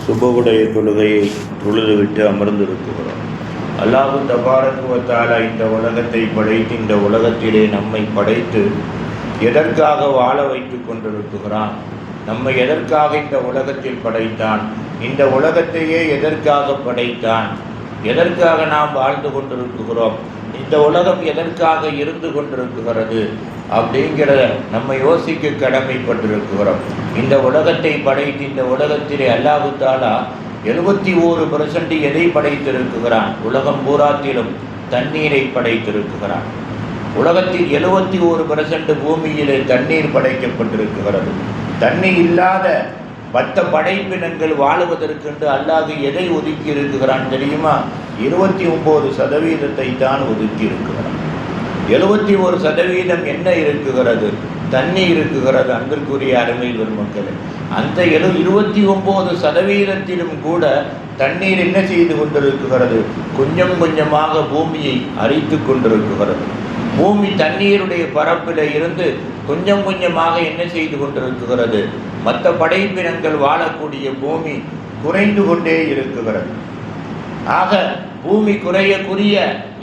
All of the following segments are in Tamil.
சுபவுடைய தொழுகையை தொழுதுவிட்டு அமர்ந்திருக்கிறோம். அல்லாஹ் தபாரக் வ தஆலா இந்த உலகத்தை படைத்து இந்த உலகத்திலே நம்மை படைத்து எதற்காக வாழ வைத்து கொண்டிருக்கிறான்? நம்மை எதற்காக இந்த உலகத்தில் படைத்தான்? இந்த உலகத்தையே எதற்காக படைத்தான்? எதற்காக நாம் வாழ்ந்து கொண்டிருக்கிறோம்? இந்த உலகம் எதற்காக இருந்து கொண்டிருக்கிறது அப்படிங்கிறத நம்ம யோசிக்க கடமைப்பட்டிருக்கிறோம். இந்த உலகத்தை படைத்து இந்த உலகத்திலே அல்லாஹ் தஆலா 71% எதை படைத்திருக்கிறான்? உலகம் பூராத்திலும் தண்ணீரை படைத்திருக்கிறான். உலகத்தில் 71% பூமியிலே தண்ணீர் படைக்கப்பட்டிருக்கிறது. தண்ணீர் இல்லாத மற்ற படைப்பினங்கள் வாழுவதற்கென்று அல்லாஹ் எதை ஒதுக்கி இருக்கிறான் தெரியுமா? 29% தான் ஒதுக்கி இருக்கிறான். 71% என்ன இருக்குகிறது? தண்ணி இருக்குகிறது. அன்பிற்குரிய அருமை பெருமக்களே, அந்த 29% கூட தண்ணீர் என்ன செய்து கொண்டிருக்கிறது? கொஞ்சம் கொஞ்சமாக பூமியை அரித்து கொண்டிருக்கிறது. பூமி தண்ணீருடைய பரப்பில் இருந்து கொஞ்சம் கொஞ்சமாக என்ன செய்து கொண்டிருக்கிறது? மற்ற படைப்பினங்கள் வாழக்கூடிய பூமி குறைந்து கொண்டே இருக்கிறது. ஆக பூமி குறையக்குரிய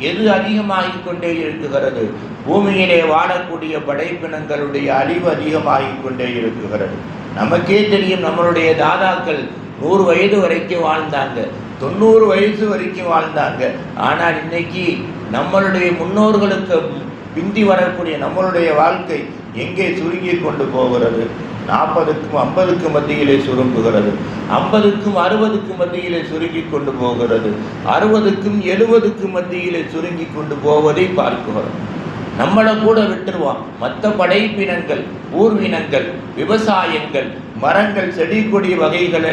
எது அதிகமாகிக் கொண்டே இருக்கிறது? பூமியிலே வாழக்கூடிய படைப்பினங்களுடைய அழிவு அதிகமாகிக் கொண்டே இருக்கிறது. நமக்கே தெரியும், நம்மளுடைய தாதாக்கள் 100 வயது வரைக்கும் வாழ்ந்தாங்க, 90 வயசு வரைக்கும் வாழ்ந்தாங்க. ஆனால் இன்னைக்கு நம்மளுடைய முன்னோர்களுக்கு பிந்தி வரக்கூடிய நம்மளுடைய வாழ்க்கை எங்கே சுருங்கி கொண்டு போகிறது? 40க்கும் 50க்கும் மத்தியிலே சுருங்குகிறது, 50க்கும் 60க்கும் மத்தியிலே சுருங்கி கொண்டு போகிறது, 60க்கும் 70க்கும் மத்தியிலே சுருங்கி கொண்டு போவதை பார்க்கிறோம். நம்மளை கூட விட்டுருவான். மற்ற படைப்பினங்கள், ஊர்வினங்கள், விவசாயங்கள், மரங்கள், செடி கொடி வகைகள்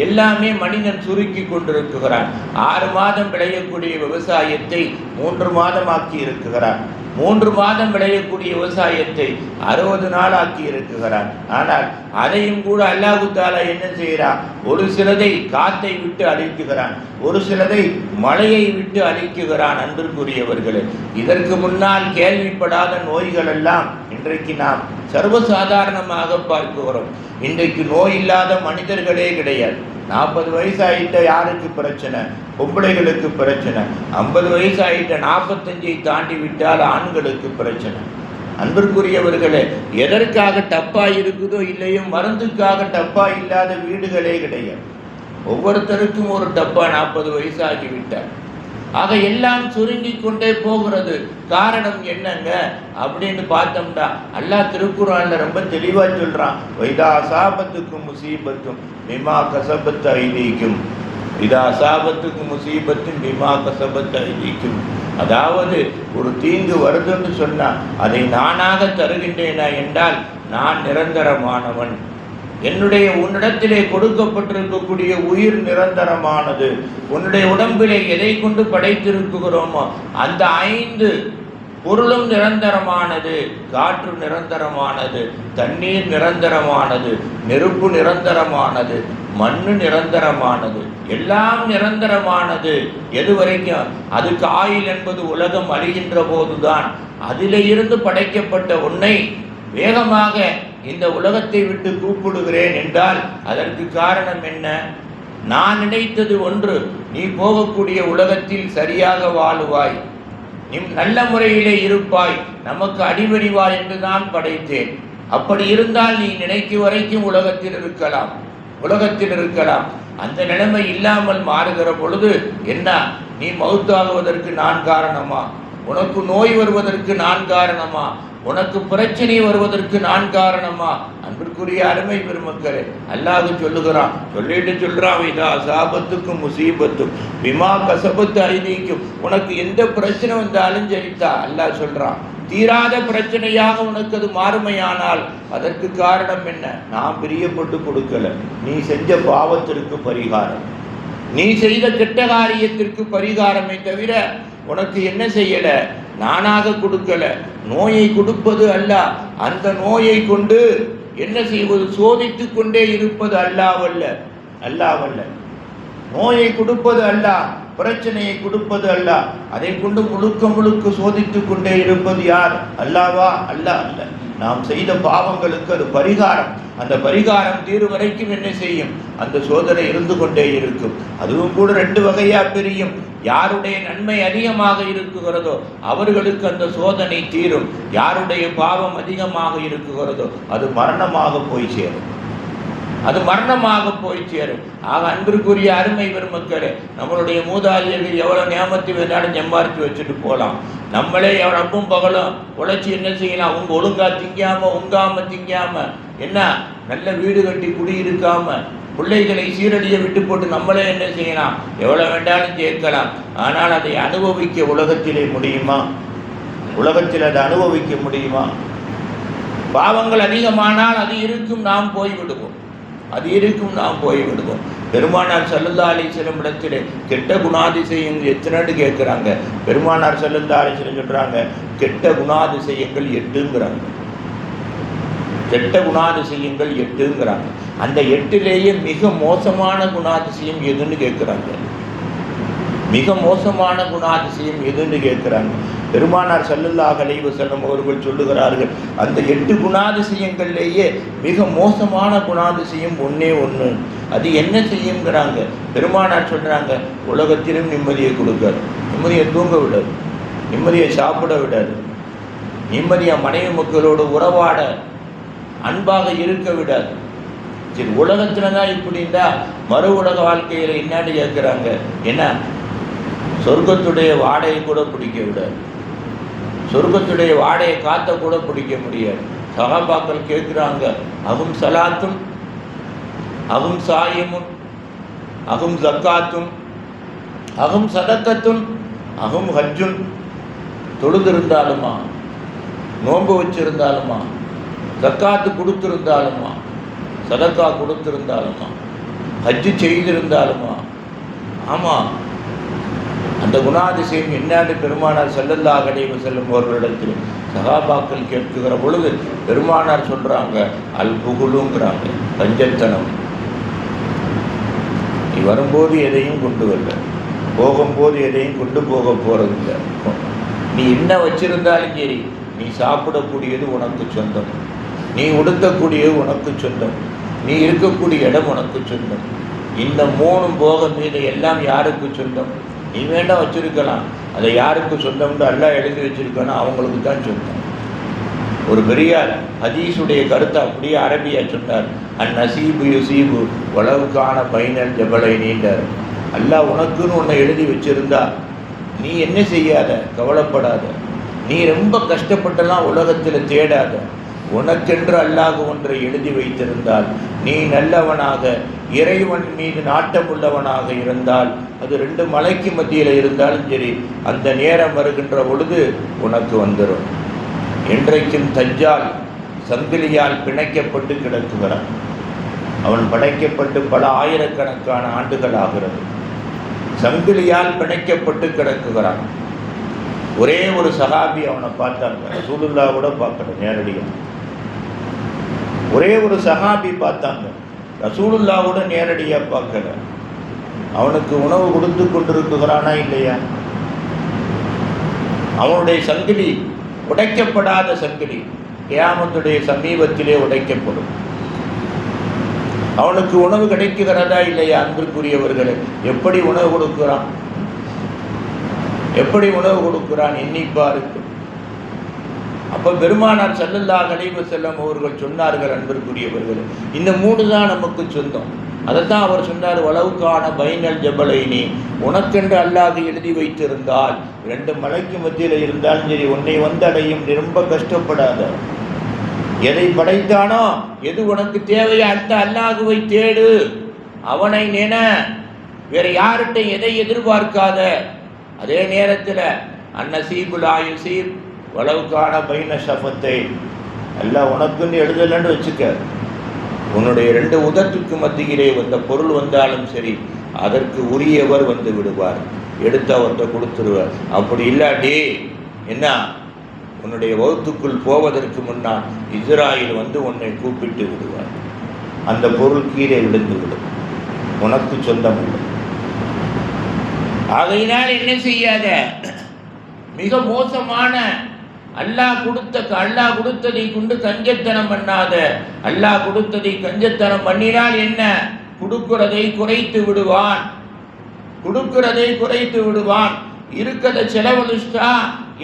எல்லாமே மனிதன் சுருக்கி கொண்டிருக்கிறான். 6 மாதம் விளையக்கூடிய விவசாயத்தை 3 மாதமாக்கி இருக்கிறான். 3 மாதம் விளையக்கூடிய விவசாயத்தை 60 நாள் ஆக்கி இருக்கிறான். ஆனால் அதையும் கூட அல்லாஹ் தஆலா என்ன செய்கிறான்? ஒரு சிலதை காத்தை விட்டு அழிக்குகிறான், ஒரு சிலதை மழையை விட்டு அழிக்குகிறான். அன்பிற்குரியவர்களே, இதற்கு முன்னால் கேள்விப்படாத நோய்கள் எல்லாம் இன்றைக்கு நாம் சர்வசாதாரணமாக பார்க்கிறோம். இன்றைக்கு நோய் இல்லாத மனிதர்களே கிடையாது. 40 வயசாயிட்ட யாருக்கு பிரச்சனை? பொம்பளைகளுக்கு பிரச்சனை. 50 வயசாயிட்ட 45 தாண்டி விட்டால் ஆண்களுக்கு பிரச்சனை. அன்பிற்குரியவர்களே, எதற்காக டப்பா இருக்குதோ இல்லையோ, மருந்துக்காக டப்பா இல்லாத வீடுகளே கிடையாது. ஒவ்வொருத்தருக்கும் ஒரு டப்பா 40 வயசாகி விட்டார். ஆக எல்லாம் சுருங்கி கொண்டே போகிறது. காரணம் என்னங்க அப்படின்னு பார்த்தோம்னா, அல்லாஹ் திருக்குர்ஆன்ல ரொம்ப தெளிவா சொல்றான், வைதா அசாபத்துக்கும் முசீபத்தும் பிமா கஸபத் ஐதீக்கும், இதா அசாபத்துக்கும் முசீபத்தும் பிமா கஸபத் ஐதீக்கும். அதாவது ஒரு தீங்கு வருதுன்னு சொன்னா அதை நானாக தருகின்றேனா என்றால் நான் நிரந்தரமானவன். உன்னிடத்திலே கொடுக்கப்பட்டிருக்கக்கூடிய உயிர் நிரந்தரமானது. உன்னுடைய உடம்பிலே எதை கொண்டு படைத்திருக்கிறோமோ அந்த 5 பொருளும் நிரந்தரமானது. காற்று நிரந்தரமானது, தண்ணீர் நிரந்தரமானது, நெருப்பு நிரந்தரமானது, மண்ணு நிரந்தரமானது, எல்லாம் நிரந்தரமானது. எது வரைக்கும்? அதுக்கு ஆயுள் என்பது உலகம் அழிகின்ற போதுதான். அதிலே இருந்து படைக்கப்பட்ட உன்னை வேகமாக இந்த உலகத்தை விட்டு கூப்பிடுகிறேன் என்றால் அதற்கு காரணம் என்ன? நான் நினைத்தது ஒன்று, நீ போகக்கூடிய உலகத்தில் சரியாக வாழுவாய், நீ நல்ல முறையிலே இருப்பாய், நமக்கு அடிபணிவாய் என்று நான் படைத்தேன். அப்படி இருந்தால் நீ நினைக்கும் வரைக்கும் உலகத்தில் இருக்கலாம். அந்த நிலைமை இல்லாமல் மாறுகிற பொழுது என்ன? நீ மௌத்தாகுவதற்கு நான் காரணமா? உனக்கு நோய் வருவதற்கு நான் காரணமா? உனக்கு பிரச்சனை வருவதற்கு நான் காரணமா? அன்பிற்குரிய அருமை பெருமக்களே, அல்லாஹ் சொல்லுகிறான், சொல்றான், இதா அசாபத்துக்கும் முசீபத்தும் பிமா கஸபத் ஐதீக்கும். உனக்கு எந்த பிரச்சனை வந்தாலும் சரித்தா, அல்லாஹ் சொல்றான், தீராத பிரச்சனையாக உனக்கு அது மாறுமையானால் அதற்கு காரணம் என்ன? நான் பிரியப்பட்டு கொடுக்கல, நீ செஞ்ச பாவத்திற்கு பரிகாரம், நீ செய்த கெட்ட காரியத்திற்கு பரிகாரமே தவிர உனக்கு என்ன செய்யல? நானாக கொடுக்கல. நோயை கொடுப்பது அல்ல, அந்த நோயை கொண்டு என்ன செய்வது? சோதித்து கொண்டே இருப்பது அல்லாஹ்வல்ல. நோயை கொடுப்பது அல்லாஹ், பிரச்சனையை கொடுப்பது அல்லாஹ். அதை கொண்டு முழுக்க சோதித்து கொண்டே இருப்பது யார்? அல்லாஹ்வா? அல்லாஹ் அல்ல. நாம் செய்த பாவங்களுக்கு அது பரிகாரம். அந்த பரிகாரம் தீரும் வரைக்கும் என்ன செய்யும்? அந்த சோதனை இருந்து கொண்டே இருக்கும். அதுவும் கூட 2 வகையா பிரியும். யாருடைய நன்மை அதிகமாக இருக்குகிறதோ அவர்களுக்கு அந்த சோதனை தீரும். யாருடைய பாவம் அதிகமாக இருக்குகிறதோ அது மரணமாக போய் சேரும். அது மரணமாக போய் சேரும். ஆக அன்பிற்குரிய அருமை பெருமக்களே, நம்மளுடைய மூதாதையர்கள் எவ்வளோ நியமத்து வேணாலும் சம்பாரித்து வச்சுட்டு போகலாம். நம்மளே ரப்பும் பகலும் உழைச்சி என்ன செய்யலாம்? அவங்க ஒழுங்கா திங்காம உங்காம திங்காம என்ன நல்ல வீடு கட்டி குடியிருக்காம பிள்ளைகளை சீரடிய விட்டு போட்டு நம்மளே என்ன செய்யலாம்? எவ்வளோ வேண்டாலும் சேர்க்கலாம். ஆனால் அதை அனுபவிக்க உலகத்திலே முடியுமா? உலகத்தில் அதை அனுபவிக்க முடியுமா? பாவங்கள் அதிகமானால் அது இருக்கும், நாம் போய்விடுவோம். அது இருக்கும், நாம் போய்விடுவோம். பெருமானார் ஸல்லல்லாஹு அலைஹி வஸல்லம் இடத்திலே கெட்ட குணாதிசயங்கள் எத்தனைன்னு கேட்குறாங்க. பெருமானார் ஸல்லல்லாஹு அலைஹி வஸல்லம் சொல்கிறாங்க, கெட்ட குணாதிசயங்கள் 8ங்கிறாங்க. கெட்ட குணாதிசயங்கள் 8ங்கிறாங்க. அந்த 8லேயே மிக மோசமான குணாதிசயம் எதுன்னு கேட்குறாங்க. மிக மோசமான குணாதிசயம் எதுன்னு கேட்குறாங்க. பெருமானார் ஸல்லல்லாஹு அலைஹி வஸல்லம் அவர்கள் சொல்லுகிறார்கள், அந்த 8 குணாதிசயங்கள்லேயே மிக மோசமான குணாதிசயம் ஒன்றே ஒன்று. அது என்ன செய்யுங்கிறாங்க. பெருமானார் சொல்கிறாங்க, உலகத்திலும் நிம்மதியை கொடுக்காது, நிம்மதியை தூங்க விடாது, நிம்மதியை சாப்பிட விடாது, நிம்மதியாக மனைவி மக்களோடு உறவாட அன்பாக இருக்க விடாது. சரி, உலகத்தில் தான் இப்படின்னா மறு உலக வாழ்க்கையில் என்னான்னு கேட்குறாங்க. என்ன? சொர்க்கத்துடைய வாடையை கூட பிடிக்க விடாது, சொர்க்கத்துடைய வாடையை காத்த கூட பிடிக்க முடியாது. சஹாபாக்கள் கேட்குறாங்க, அகும் சலாத்தும் அகும் சாயமும் அகும் ஜக்காத்தும் அகும் சதக்கத்தும் அகும் ஹஜ்ஜும். தொழுதிருந்தாலுமா, நோன்பு வச்சிருந்தாலுமா, ஜக்காத்து கொடுத்திருந்தாலுமா, சதக்கா கொடுத்திருந்தாலுமா, ஹஜ்ஜு செய்திருந்தாலுமா? ஆமாம். அந்த குணாதிசயம் என்னான்னு பெருமானார் ஸல்லல்லாஹு அலைஹி வஸல்லம் அவர்களிடத்தில் சஹாபாக்கள் கேட்குகிற பொழுது பெருமானார் சொல்கிறாங்க, அல் புகுலுங்கிறாங்க, பஞ்சத்தனம். நீ வரும்போது எதையும் கொண்டு வரல, போகும்போது எதையும் கொண்டு போக போகிறதில்லை. நீ என்ன வச்சிருந்தாலும் சரி, நீ சாப்பிடக்கூடியது உனக்கு சொந்தம், நீ உடுத்தக்கூடியது உனக்கு சொந்தம், நீ இருக்கக்கூடிய இடம் உனக்கு சொந்தம். இந்த 3 போக மீது எல்லாம் யாருக்கு சொந்தம்? நீ வேண்டாம் வச்சிருக்கலாம், அதை யாருக்கு சொந்தம்னு அல்லாஹ் எழுதி வச்சிருக்கானோ அவங்களுக்கு தான் சொந்தம். ஒரு பெரியார் ஹதீஸுடைய கருத்தை அப்படியே அரபியா சொன்னார். நசீபு யுசீபு உளவுக்கான பைனல் ஜபலை நீண்டார். அல்லாஹ் உனக்குன்னு உன்னை எழுதி வச்சிருந்தா நீ என்ன செய்யாத, கவலைப்படாத. நீ ரொம்ப கஷ்டப்பட்டெல்லாம் உலகத்தில் தேடாத. உனக்கென்று அல்லாஹ் ஒன்றை எழுதி வைத்திருந்தால், நீ நல்லவனாக இறைவன் மீது நாட்டம் உள்ளவனாக இருந்தால், அது 2 மலைக்கு மத்தியில் இருந்தாலும் சரி, அந்த நேரம் வருகின்ற பொழுது உனக்கு வந்துடும். இன்றைக்கும் தஜ்ஜால் சங்கிலியால் பிணைக்கப்பட்டு கிடக்குகிறான். அவன் படைக்கப்பட்டு பல ஆயிரக்கணக்கான ஆண்டுகள் ஆகிறது. சங்கிலியால் பிணைக்கப்பட்டு கிடக்குகிறான். ஒரே ஒரு சஹாபி அவனை பார்த்தாங்க, ரசூலுல்லாஹ் கூட பார்க்கல நேரடியாக. ஒரே ஒரு சஹாபி பார்த்தாங்க, ரசூலுல்லாஹ் கூட நேரடியாக பார்க்கல. அவனுக்கு உணவு கொடுத்து கொண்டிருக்கிறானா இல்லையா? அவனுடைய சங்கிலி உடைக்கப்படாத சங்கிலி கியாமத்துடைய சமீபத்திலே உடைக்கப்படும். அவனுக்கு உணவு கிடைக்குகிறதா இல்லையா? அன்பிற்குரியவர்களே, எப்படி உணவு கொடுக்கிறான்? எப்படி உணவு கொடுக்கிறான்? எண்ணிப்பாருக்கு. அப்போ பெருமானார் ஸல்லல்லாஹு அலைஹி வஸல்லம் அவர்கள் சொன்னார்கள், அன்பிற்குரியவர்களே, இந்த 3 தான் நமக்கு சொந்தம். அதைத்தான் அவர் சொன்னார், வலவுக்கான பைனல் ஜபலைனி, உனக்கென்று அல்லாஹ் எழுதி வைத்திருந்தால் 2 மலைக்கு மத்தியில் இருந்தாலும் சரி, உன்னை வந்தடையும். ரொம்ப கஷ்டப்படாத. எதை படைத்தானோ, எது உனக்கு தேவையோ அந்த அல்லாஹுவை தேடு, அவனை நின, வேற யார்கிட்ட எதை எதிர்பார்க்காத. அதே நேரத்தில் அந்நசீபுல் ஆயுசீப் வலவுக்கான பைன ஷஃபத்தை, எல்லாம் உனக்குன்னு எழுதலன்னு வச்சுக்க. உன்னுடைய 2 உதட்டுக்கு மத்தியிலே வந்த பொருள் வந்தாலும் சரி, அதற்கு உரியவர் வந்து விடுவார், எடுத்து அவர்கிட்ட கொடுத்துருவார். அப்படி இல்லாட்டி என்ன, உன்னுடைய வகுத்துக்குள் போவதற்கு முன்னால் இஸ்ராயில் வந்து உன்னை கூப்பிட்டு விடுவார். அந்த பொருள் கீழே விழுந்து விடும், உனக்கு சொந்தம் இல்லை. ஆகையினால் என்ன செய்யாத, மிக மோசமான அல்லாஹ் கொடுத்ததை கொண்டு கஞ்சத்தனம் பண்ணாத. அல்லாஹ் கொடுத்ததை கஞ்சத்தனம் பண்ணினால் என்ன? கொடுக்கிறதை குறைத்து விடுவான். இருக்கிறத செலவழிச்சா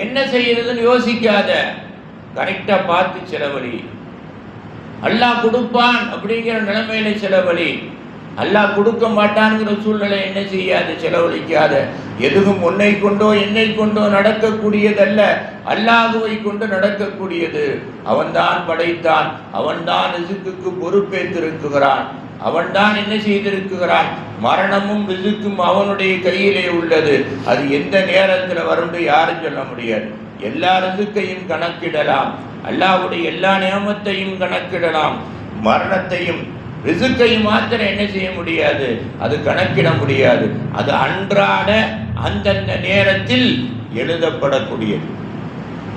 என்ன செய்யறதுன்னு யோசிக்காத, கரெக்டா பார்த்து செலவழி. அல்லாஹ் கொடுப்பான் அப்படிங்கிற நிலைமையில செலவழி. அல்லாஹ் கொடுக்க மாட்டான்ங்கிற சூழ்நிலை என்ன செய்யாது? செலவழிக்காத. எதுவும் உன்னை கொண்டோ என்னை கொண்டோ நடக்கக்கூடியதல்ல, அல்லாஹுவை கொண்டு நடக்கக்கூடியது. அவன்தான் படைத்தான், அவன்தான் ரிசுக்குக்கு பொறுப்பேற்றிருக்கிறான், அவன்தான் என்ன செய்திருக்கிறான். மரணமும் ரிசுக்கும் அவனுடைய கையிலே உள்ளது. அது எந்த நேரத்தில் வரும்னு யாரும் சொல்ல முடியாது. எல்லா ரிசுக்கையும் கணக்கிடலாம், அல்லாஹ்வுடைய எல்லா நியமத்தையும் கணக்கிடலாம். மரணத்தையும் ரிசுக்கையும் மாத்திரம் என்ன செய்ய முடியாது? அது கணக்கிட முடியாது. அது அன்றாட அந்தந்த நேரத்தில் எழுதப்படக்கூடியது.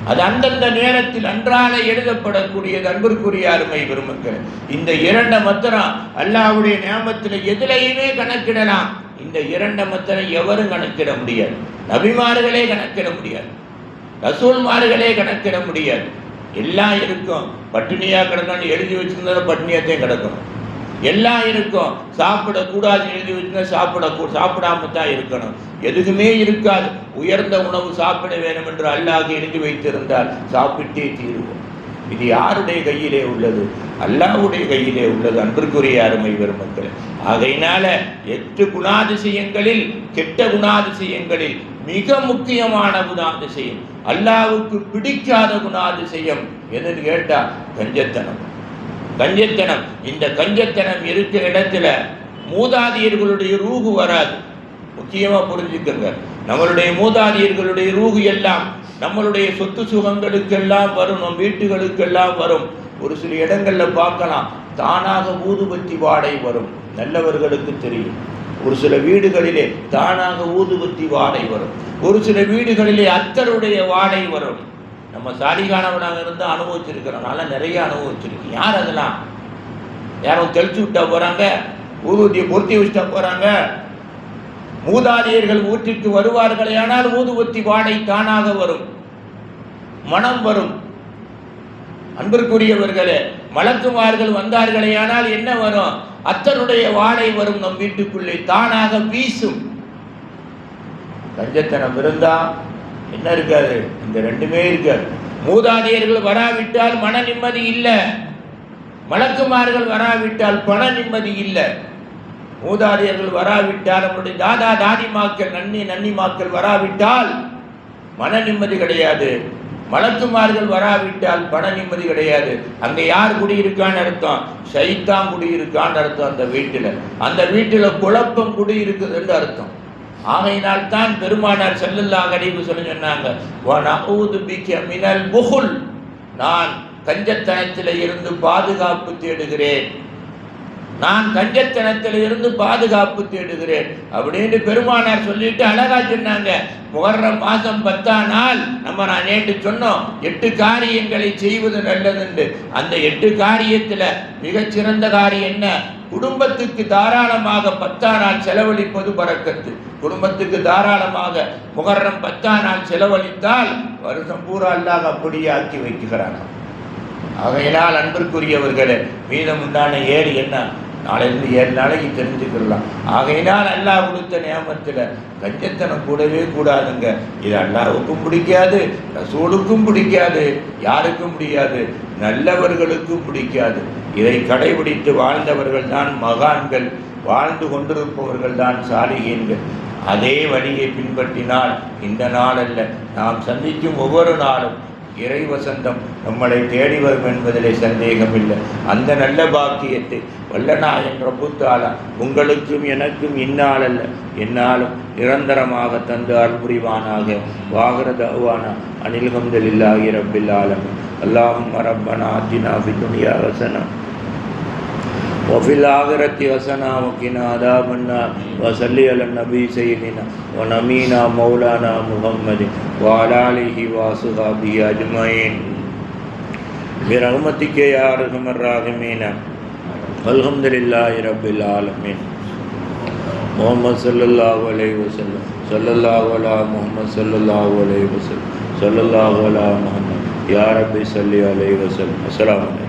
அது அந்தந்த நேரத்தில் அன்றாட எழுதப்படக்கூடியது. அன்பிற்குரிய அருமை பெருமக்கள், இந்த இரண்டை மாத்திரம் அல்லாஹ்வுடைய நியமத்தில் எதிலையுமே கணக்கிடலாம். இந்த இரண்டை மாத்திரம் எவரும் கணக்கிட முடியாது. நபிமார்களே கணக்கிட முடியாது, ரசூல்மார்களே கணக்கிட முடியாது. எல்லாம் இருக்கும். பட்டினியா கிடக்கணும்னு எழுதி வச்சிருந்தா பட்டினியாத்தையும் கிடக்கணும். எல்லாம் இருக்கும். சாப்பிடக்கூடாதுன்னு எழுதி வச்சுன்னா சாப்பிடாம தான் இருக்கணும். எதுவுமே இருக்காது. உயர்ந்த உணவு சாப்பிட வேண்டும் என்று அல்லாஹ் எழுதி வைத்திருந்தால் சாப்பிட்டே தீருவோம். இது யாருடைய கையிலே உள்ளது? அல்லாஹ்வுடைய கையிலே உள்ளது. அன்பிற்குரிய அருமை பெருமக்களே, ஆகையினால 8 குணாதிசயங்களில் கெட்ட குணாதிசயங்களில் மிக முக்கியமான குணாதிசயம், அல்லாஹ்வுக்கு பிடிக்காத குணாதிசயம் எதுன்னு கேட்டா கஞ்சத்தனம். இந்த கஞ்சத்தனம் இருக்கிற இடத்துல மூதாதியர்களுடைய ரூஹு வராது. முக்கியமா புரிஞ்சுக்கங்க, நம்மளுடைய மூதாதியர்களுடைய ரூஹு எல்லாம் நம்மளுடைய சொத்து சுகங்களுக்கெல்லாம் வரும், நம் வீட்டுகளுக்கெல்லாம் வரும். ஒரு சில இடங்கள்ல பார்க்கலாம், தானாக ஊதுபத்தி வாடை வரும். நல்லவர்களுக்கு தெரியும். ஒரு சில வீடுகளிலே தானாக ஊதுபத்தி வாடை வரும். ஒரு சில வீடுகளிலே அத்தருடைய வாடை வரும். நம்ம சாலிகானவனாக இருந்து அனுபவிச்சிருக்கிறோம். நல்லா நிறைய அனுபவிச்சிருக்கோம். யார் அதெல்லாம்? யாரும் தெளிச்சு விட்டா போறாங்க, ஊதுபத்தியை பொருத்தி வச்சுட்டா போறாங்க. மூதாதையர்கள் வீட்டிற்கு வருவார்களே ஆனால் ஊதுபத்தி வாடை தானாக வரும், மனம் வரும். அன்பிற்குரியவர்களே, மலக்குமார்கள் வந்தார்களே ஆனால் என்ன வரும்? அத்தனுடைய வாடை வரும். நம் வீட்டுக்குள்ளே தானாக வீசும். கஞ்சத்தனம் இருந்தா என்ன இருக்காது? இந்த ரெண்டுமே இருக்காது. மூதாதையர்கள் வராவிட்டால் மன நிம்மதி இல்லை, மலக்குமார்கள் வராவிட்டால் பண நிம்மதி இல்லை. மூதாதையர்கள் வராவிட்டால், நம்முடைய தாதா தாதிமாக்கள் நன்னிமாக்கள் வராவிட்டால் மன நிம்மதி கிடையாது. மலக்குமார்கள் வராவிட்டால் பண நிம்மதி கிடையாது. அங்கே யார் குடியிருக்கான்னு அர்த்தம்? ஷைத்தான் குடியிருக்கான்னு அர்த்தம். அந்த வீட்டில் குழப்பம் குடியிருக்குதுன்னு அர்த்தம். ஆகையினால் தான் பெருமானார் ஸல்லல்லாஹு அலைஹி வஸல்லம் சொன்னாங்க, வனஊது பிக மினல் புகுல், நான் கஞ்சத்தனத்தில் இருந்து பாதுகாப்பு தேடுகிறேன், நான் கஞ்சத்தனத்தில் இருந்து பாதுகாப்பு தேடுகிறேன் அப்படின்னு பெருமானார் சொல்லிட்டு அழகா சொன்னாங்க. முஹர்ரம் மாதம் 10ஆம் நாள் நான் நேற்று சொன்னோம் 8 காரியங்களை செய்வது நல்லதுண்டு. அந்த 8 காரியத்தில் மிகச்சிறந்த காரியம் என்ன? குடும்பத்துக்கு தாராளமாக 10ஆம் நாள் செலவழிப்பது பரக்கத்து. குடும்பத்துக்கு தாராளமாக முஹர்ரம் 10ஆம் நாள் செலவழித்தால் வருஷம் பூரா அல்லாஹ் அப்படியே ஆக்கி வைக்கிறான். ஆகையினால் அன்பிற்குரியவர்களே, மீதம் உண்டான 7 என்ன? நாளையிலிருந்து 7 நாளைக்கு தெரிஞ்சுக்கலாம். ஆகையினால் அல்லாஹ் கொடுத்த நியமத்தில் கஞ்சத்தனம் கூடவே கூடாதுங்க. இது அல்லாஹ்வுக்கும் பிடிக்காது, ரசூலுக்கும் பிடிக்காது, யாருக்கும் பிடிக்காது, நல்லவர்களுக்கும் பிடிக்காது. இதை கடைபிடித்து வாழ்ந்தவர்கள் தான் மகான்கள், வாழ்ந்து கொண்டிருப்பவர்கள் தான் சாலிகீன்கள். அதே வழியை பின்பற்றினால் இந்த நாள் அல்ல, நாம் சந்திக்கும் ஒவ்வொரு நாளும் இறை வசந்தம் நம்மளை தேடி வரும் என்பதிலே சந்தேகமில்லை. அந்த நல்ல பாக்கியத்தை வல்லநாயன் ரப்பு தஆலா உங்களுக்கும் எனக்கும் இந்நாள் அல்ல என்னாலும் நிரந்தரமாக தந்து அருள்புரிவானாக. வாகிர தஅவானா அனில் ஹம்துலில்லாஹி ரப்பில் ஆலமீன். அல்லாஹும்ம ரப்பனா ஆத்தினா ஃபித் துன்யா ஹஸனா وفي الآخرة حسنة وقنا عذاب النار وصل على النبي سيدنا ونبينا مولانا محمد وعلى آله وصحبه أجمعين برحمتك يا أرحم الراحمين. الحمد لله رب العالمين. محمد صلى الله عليه وسلم، صلى الله على محمد صلى الله عليه وسلم، صلى الله على محمد. யா ரப்பி ஸல்லி அலைஹி வஸல்லம். அஸ்ஸலாமு அலைக்கும்.